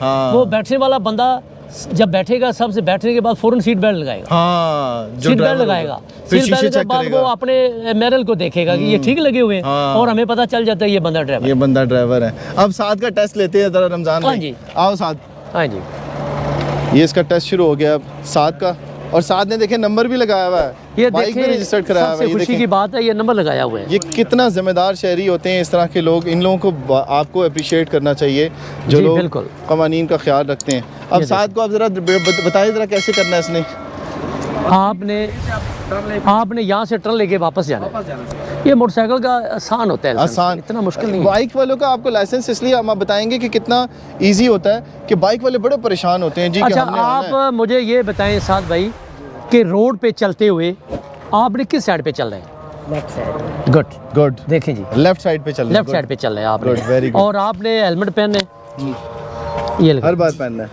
हाँ। वो बैठने वाला बंदा जब बैठेगा सबसे बैठने के बाद फौरन सीट बेल्ट लगाएगा। हाँ, जो सीट बेल्ट ड्राइवर लगाएगा, होगा, फिर सीट शीशे बेल्ट के चेक बाद वो करेगा। अपने मिरर को देखेगा कि ये ठीक लगे हुए हैं हाँ। और हमें पता चल जाता है ये बंदा ड्राइवर। ये बंदा ड्राइवर है। अब साद का टेस्ट लेते हैं जरा रमजान हाँ भाई। जी। आओ साद, हाँ जी, ये इसका टेस्ट शुरू हो गया अब साद का, और साद ने देखे नंबर भी लगाया हुआ है, ये बाइक भी देखें रजिस्टर्ड कराया हुआ सबसे है। ये खुशी देखें की बात है, ये नंबर लगाया हुआ है। ये कितना जिम्मेदार शहरी होते हैं इस तरह के लोग। इन लोगों को आपको अप्रिशिएट करना चाहिए जो जी, लोग बिल्कुल। कवानीन का ख्याल रखते हैं। अब ये साद को आप जरा बताइए जरा कैसे करना है इसने। आपने यहाँ से टर्न लेके वापस जाना है। ये मोटरसाइकिल का आसान होता है लाइसेंस, आसान, इतना मुश्किल नहीं है। बाइक वालों का आपको लाइसेंस इसलिए हम आप बताएंगे कि कितना इजी होता है कि बाइक वाले बड़े परेशान होते हैं जी कि अच्छा, हमने आना है। आप मुझे ये बताएं साथ भाई कि रोड पे चलते हुए आपने किस साइड पे चल रहे हैं? Left side. गुड, गुड, देखें जी, लेफ्ट साइड पे चल रहे हैं। लेफ्ट साइड पे चल रहे हैं Good, very आपने, good. और आपने हेलमेट पहने, ये हर बार पहनना है।